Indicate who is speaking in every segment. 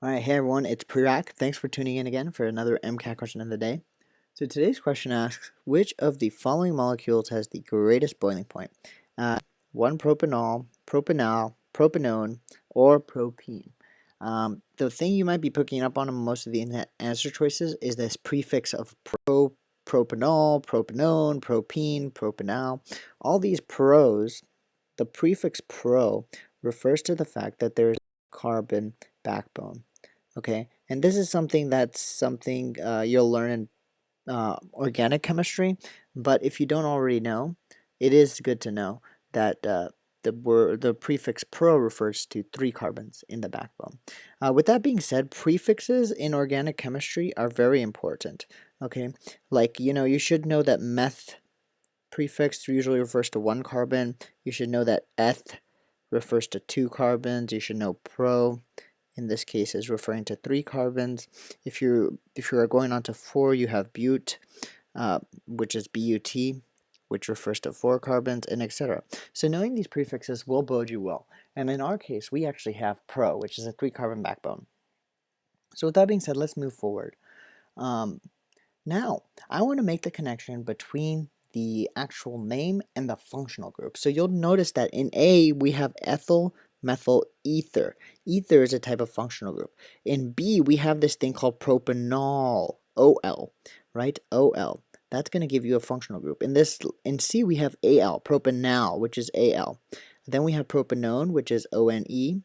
Speaker 1: Alright, hey everyone, it's Prerak. Thanks for tuning in again for another MCAT question of the day. So today's question asks, which of the following molecules has the greatest boiling point? 1 propanol, propanal, propanone, or propene. The thing you might be picking up on most of the answer choices is this prefix of propanol, propanone, propene, propanal. All these pros, the prefix pro refers to the fact that there is a carbon backbone. Okay, and this is something you'll learn in organic chemistry, but if you don't already know, it is good to know that the prefix pro refers to 3 carbons in the backbone. With that being said, prefixes in organic chemistry are very important. Okay, like you should know that meth prefix usually refers to 1 carbon. You should know that eth refers to 2 carbons. You should know pro in this case is referring to 3 carbons. If you are going on to 4, you have but, which is but, which refers to 4 carbons, and etc. So knowing these prefixes will bode you well. And in our case, we actually have pro, which is a 3 carbon backbone. So with that being said, let's move forward. Now, I want to make the connection between the actual name and the functional group. So you'll notice that in A, we have ethyl methyl ether. Ether is a type of functional group. In B, we have this thing called propanol, OL, right? OL. That's going to give you a functional group. In C, we have AL, propanal, which is AL. Then we have propanone, which is ONE.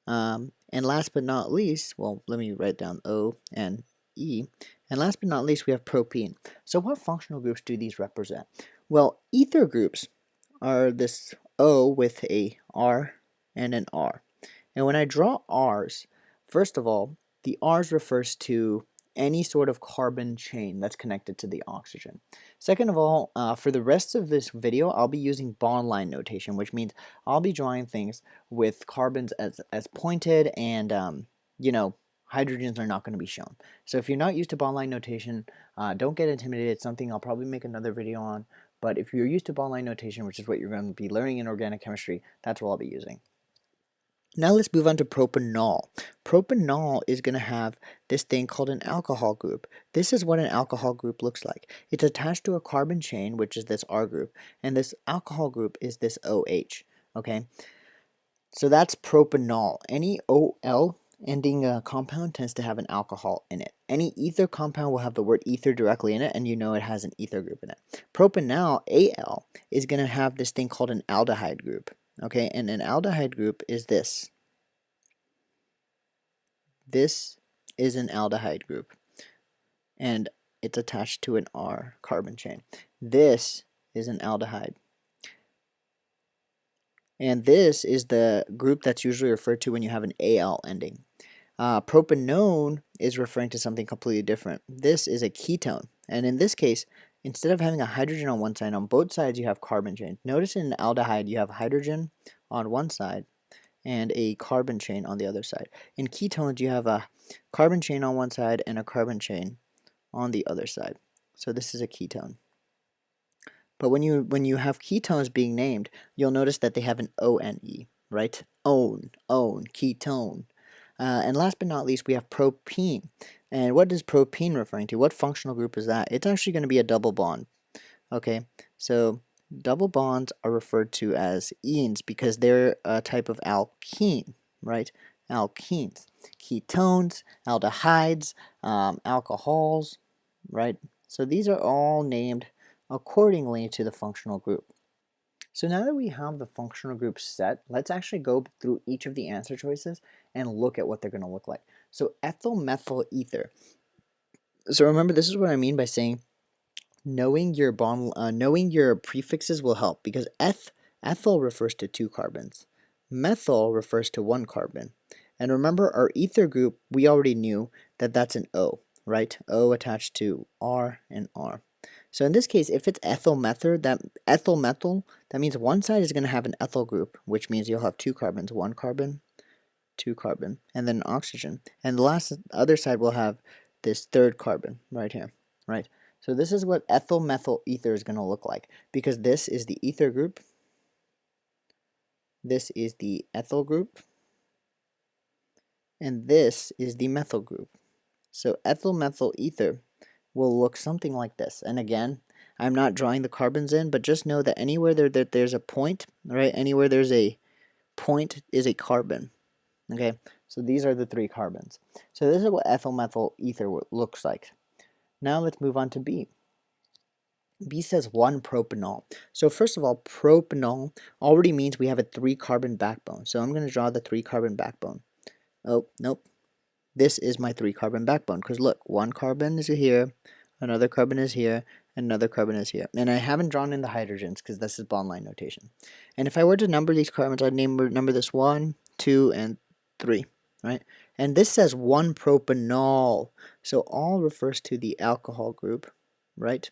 Speaker 1: And last but not least, well, let me write down O and E. And last but not least, we have propene. So what functional groups do these represent? Well, ether groups are this O with a R and an R. And when I draw R's, first of all, the R's refers to any sort of carbon chain that's connected to the oxygen. Second of all, for the rest of this video, I'll be using bond line notation, which means I'll be drawing things with carbons as pointed and, hydrogens are not going to be shown. So if you're not used to bond line notation, don't get intimidated. It's something I'll probably make another video on. But if you're used to bond line notation, which is what you're going to be learning in organic chemistry, that's what I'll be using. Now let's move on to propanol. Propanol is going to have this thing called an alcohol group. This is what an alcohol group looks like. It's attached to a carbon chain, which is this R group, and this alcohol group is this OH. Okay, so that's propanol. Any OL ending compound tends to have an alcohol in it. Any ether compound will have the word ether directly in it, and you know it has an ether group in it. Propanol, Al, is going to have this thing called an aldehyde group. Okay, and an aldehyde group is this. This is an aldehyde group, and it's attached to an R carbon chain. This is an aldehyde. And this is the group that's usually referred to when you have an Al ending. Propanone is referring to something completely different. This is a ketone, and in this case, instead of having a hydrogen on one side, on both sides you have carbon chains. Notice in an aldehyde you have hydrogen on one side and a carbon chain on the other side. In ketones you have a carbon chain on one side and a carbon chain on the other side. So this is a ketone. But when you have ketones being named, you'll notice that they have an O-N-E, right? Own, ketone. And last but not least, we have propene. And what is propene referring to? What functional group is that? It's actually going to be a double bond. Okay, so double bonds are referred to as enes because they're a type of alkene, right? Alkenes, ketones, aldehydes, alcohols, right? So these are all named accordingly to the functional group. So now that we have the functional group set, let's actually go through each of the answer choices and look at what they're going to look like. So ethyl methyl ether. So remember, this is what I mean by saying knowing your prefixes will help, because ethyl refers to 2 carbons. Methyl refers to 1 carbon. And remember, our ether group, we already knew that that's an O, right? O attached to R and R. So in this case, if it's ethyl methyl, that means one side is going to have an ethyl group, which means you'll have 2 carbons, 1 carbon, 2 carbon, and then oxygen. And the other side will have this 3rd carbon right here, right? So this is what ethyl methyl ether is going to look like, because this is the ether group, this is the ethyl group, and this is the methyl group. So ethyl methyl ether will look something like this. And again, I'm not drawing the carbons in, but just know that anywhere there's a point, right? Anywhere there's a point is a carbon. Okay, so these are the 3 carbons. So this is what ethyl methyl ether looks like. Now let's move on to B. B says 1 propanol. So first of all, propanol already means we have a 3 carbon backbone. So I'm going to draw the 3 carbon backbone. Oh, nope. This is my 3 carbon backbone because look, 1 carbon is here, another carbon is here, another carbon is here. And I haven't drawn in the hydrogens because this is bond line notation. And if I were to number these carbons, I'd number this 1, 2, and 3, right? And this says 1 propanol. So all refers to the alcohol group, right?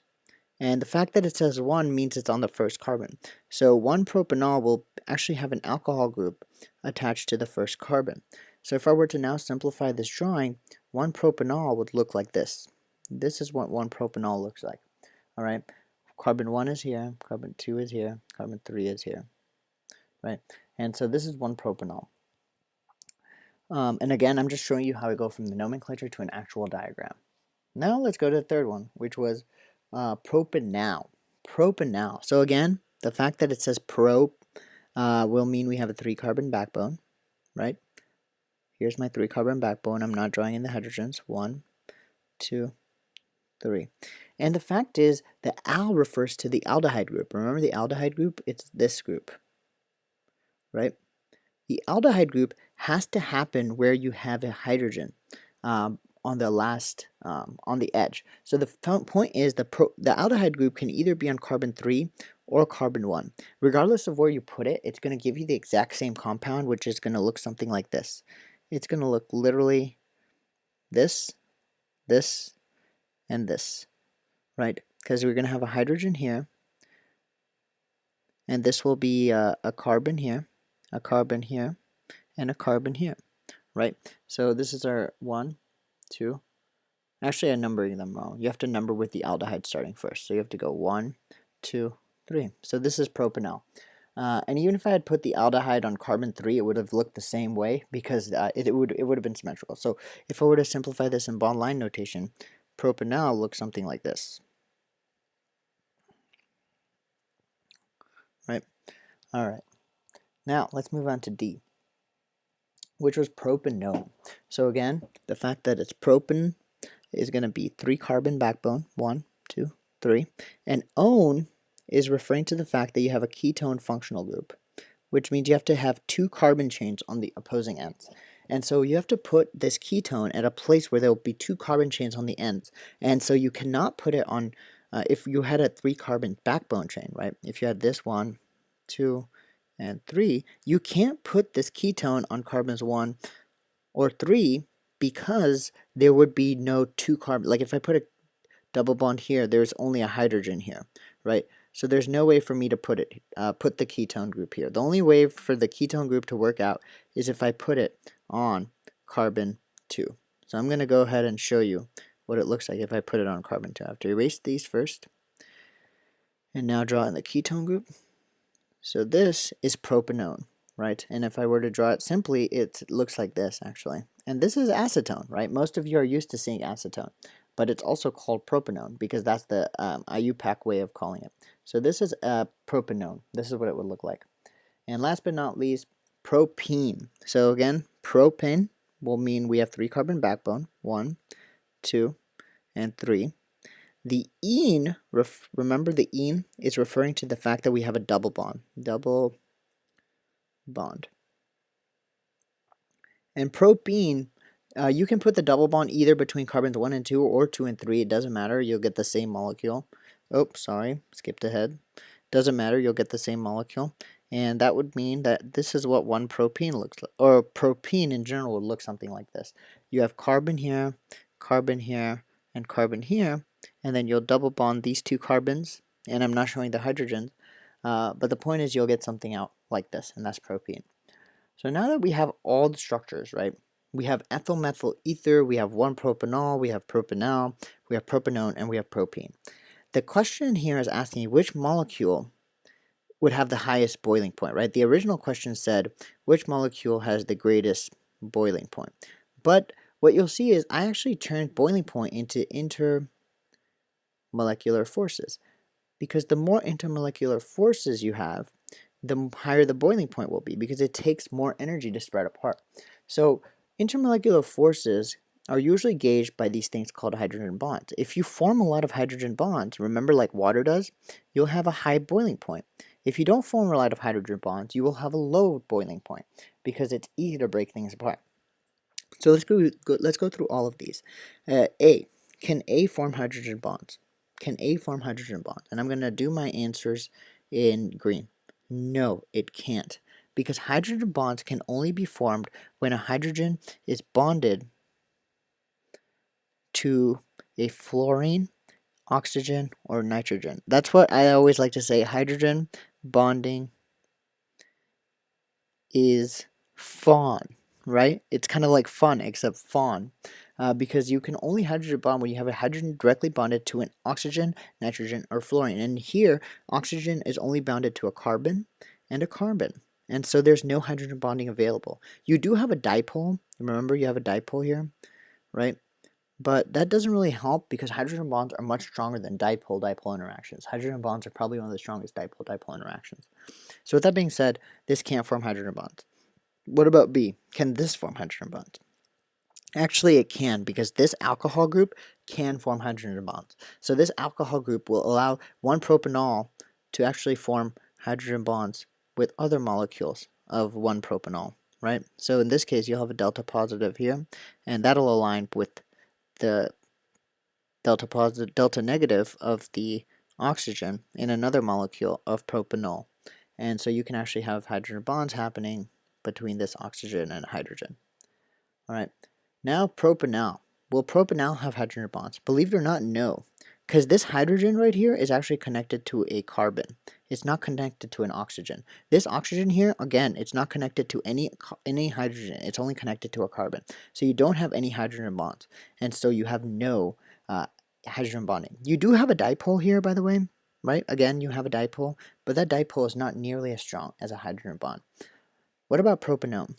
Speaker 1: And the fact that it says 1 means it's on the first carbon. So 1 propanol will actually have an alcohol group attached to the first carbon. So if I were to now simplify this drawing, 1 propanol would look like this. This is what 1 propanol looks like. All right, carbon 1 is here, carbon 2 is here, carbon 3 is here, right? And so this is 1 propanol. And again, I'm just showing you how we go from the nomenclature to an actual diagram. Now let's go to the third one, which was propanal. Propanal. So again, the fact that it says pro will mean we have a 3 carbon backbone, right? Here's my 3 carbon backbone. I'm not drawing in the hydrogens. 1, 2, 3. And the fact is the al refers to the aldehyde group. Remember the aldehyde group? It's this group, right? The aldehyde group has to happen where you have a hydrogen on the last, on the edge. So the point is the aldehyde group can either be on carbon 3 or carbon 1. Regardless of where you put it, it's going to give you the exact same compound, which is going to look something like this. It's going to look literally this, this, and this, right? Because we're going to have a hydrogen here, and this will be a carbon here, a carbon here, and a carbon here, right? So this is our 1, 2. Actually, I'm numbering them wrong. You have to number with the aldehyde starting first. So you have to go 1, 2, 3. So this is propanal. And even if I had put the aldehyde on carbon 3, it would have looked the same way because it would have been symmetrical. So if I were to simplify this in bond line notation, propanal looks something like this. Right? All right. Now let's move on to D, which was propanone. So again, the fact that it's propan is going to be 3 carbon backbone, 1, 2, 3, and one is referring to the fact that you have a ketone functional group, which means you have to have 2 carbon chains on the opposing ends. And so you have to put this ketone at a place where there will be 2 carbon chains on the ends. And so you cannot put it on, if you had a 3 carbon backbone chain, right? If you had this 1, 2, and 3, you can't put this ketone on carbons 1 or 3 because there would be no 2 carbon. Like if I put a double bond here, there's only a hydrogen here, right? So there's no way for me to put the ketone group here. The only way for the ketone group to work out is if I put it on carbon 2. So I'm going to go ahead and show you what it looks like if I put it on carbon 2. I have to erase these first and now draw in the ketone group. So this is propanone, right? And if I were to draw it simply, it looks like this actually. And this is acetone, right? Most of you are used to seeing acetone, but it's also called propanone because that's the IUPAC way of calling it. So this is propanone. This is what it would look like. And last but not least, propene. So again, propane will mean we have 3 carbon backbone, 1, 2, and 3. The ene, remember the ene is referring to the fact that we have a double bond. Double bond. And propene, you can put the double bond either between carbons 1 and 2 or 2 and 3. It doesn't matter. You'll get the same molecule. Oh, sorry. Skipped ahead. Doesn't matter. You'll get the same molecule. And that would mean that this is what 1 propene looks like. Or propene in general would look something like this. You have carbon here, and carbon here. And then you'll double bond these 2 carbons. And I'm not showing the hydrogens. But the point is you'll get something out like this. And that's propene. So now that we have all the structures, right? We have ethyl methyl ether, we have 1 propanol, we have propanal, we have propanone, and we have propene. The question here is asking which molecule would have the highest boiling point, right? The original question said which molecule has the greatest boiling point. But what you'll see is I actually turned boiling point into intermolecular forces, because the more intermolecular forces you have, the higher the boiling point will be, because it takes more energy to spread apart. So intermolecular forces are usually gauged by these things called hydrogen bonds. If you form a lot of hydrogen bonds, remember like water does, you'll have a high boiling point. If you don't form a lot of hydrogen bonds, you will have a low boiling point, because it's easy to break things apart. So let's go through all of these. A, can A form hydrogen bonds? Can A form hydrogen bonds? And I'm going to do my answers in green. No, it can't, because hydrogen bonds can only be formed when a hydrogen is bonded to a fluorine, oxygen, or nitrogen. That's what I always like to say. Hydrogen bonding is fun, right? It's kind of like fun, except fun. Because you can only hydrogen bond when you have a hydrogen directly bonded to an oxygen, nitrogen, or fluorine. And here, oxygen is only bounded to a carbon and a carbon. And so there's no hydrogen bonding available. You do have a dipole. Remember, you have a dipole here, right? But that doesn't really help, because hydrogen bonds are much stronger than dipole-dipole interactions. Hydrogen bonds are probably one of the strongest dipole-dipole interactions. So with that being said, this can't form hydrogen bonds. What about B? Can this form hydrogen bonds? Actually, it can, because this alcohol group can form hydrogen bonds. So this alcohol group will allow one propanol to actually form hydrogen bonds with other molecules of one propanol, right? So in this case, you'll have a delta positive here, and that'll align with the delta negative of the oxygen in another molecule of propanol. And so you can actually have hydrogen bonds happening between this oxygen and hydrogen. All right, now propanol. Will propanol have hydrogen bonds? Believe it or not, no. Because this hydrogen right here is actually connected to a carbon. It's not connected to an oxygen. This oxygen here, again, it's not connected to any hydrogen. It's only connected to a carbon. So you don't have any hydrogen bonds. And so you have no hydrogen bonding. You do have a dipole here, by the way, right? Again, you have a dipole, but that dipole is not nearly as strong as a hydrogen bond. What about propanol?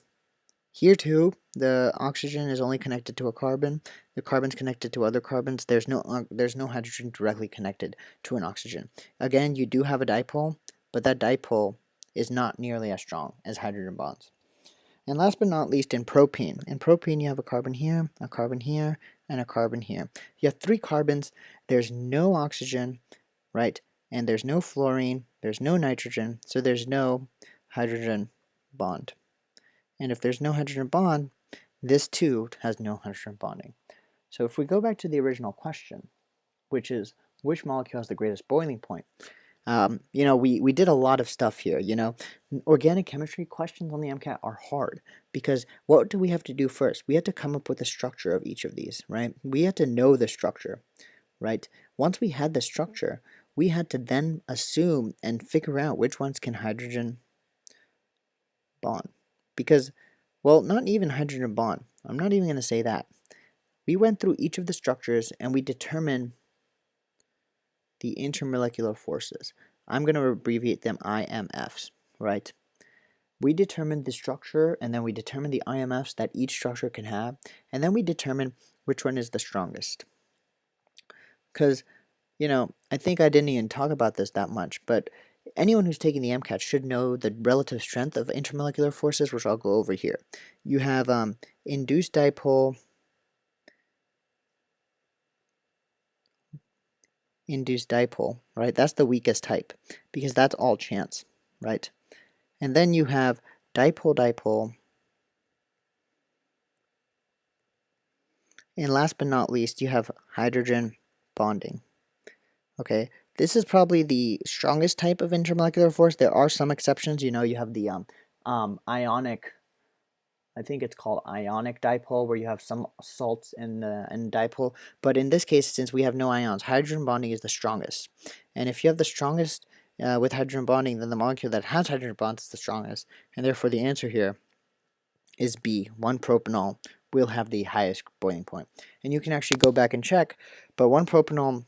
Speaker 1: Here too, the oxygen is only connected to a carbon. The carbon's connected to other carbons. There's no hydrogen directly connected to an oxygen. Again, you do have a dipole, but that dipole is not nearly as strong as hydrogen bonds. And last but not least, in propene. In propene, you have a carbon here, and a carbon here. You have 3 carbons. There's no oxygen, right? And there's no fluorine. There's no nitrogen. So there's no hydrogen bond. And if there's no hydrogen bond, this too has no hydrogen bonding. So if we go back to the original question, which is which molecule has the greatest boiling point? We did a lot of stuff here. Organic chemistry questions on the MCAT are hard, because what do we have to do first? We have to come up with the structure of each of these, right? We had to know the structure, right? Once we had the structure, we had to then assume and figure out which ones can hydrogen bond. Because, well, not even hydrogen bond. I'm not even going to say that. We went through each of the structures and we determined the intermolecular forces. I'm going to abbreviate them IMFs, right? We determined the structure, and then we determined the IMFs that each structure can have, and then we determined which one is the strongest. Because, I think I didn't even talk about this that much, but anyone who's taking the MCAT should know the relative strength of intermolecular forces, which I'll go over here. You have induced dipole, right? That's the weakest type, because that's all chance, right? And then you have dipole-dipole. And last but not least, you have hydrogen bonding. Okay, this is probably the strongest type of intermolecular force. There are some exceptions. You have the ionic, I think it's called ionic dipole, where you have some salts in the dipole. But in this case, since we have no ions, hydrogen bonding is the strongest. And if you have the strongest with hydrogen bonding, then the molecule that has hydrogen bonds is the strongest. And therefore, the answer here is B. 1-propanol will have the highest boiling point. And you can actually go back and check, but 1-propanol,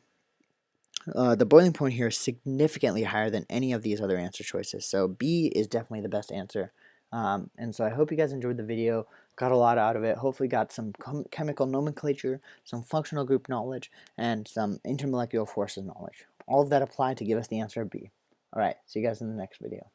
Speaker 1: the boiling point here is significantly higher than any of these other answer choices. So B is definitely the best answer. And so I hope you guys enjoyed the video. got a lot out of it. Hopefully got some chemical nomenclature, some functional group knowledge, and some intermolecular forces knowledge. All of that applied to give us the answer B. Alright, see you guys in the next video.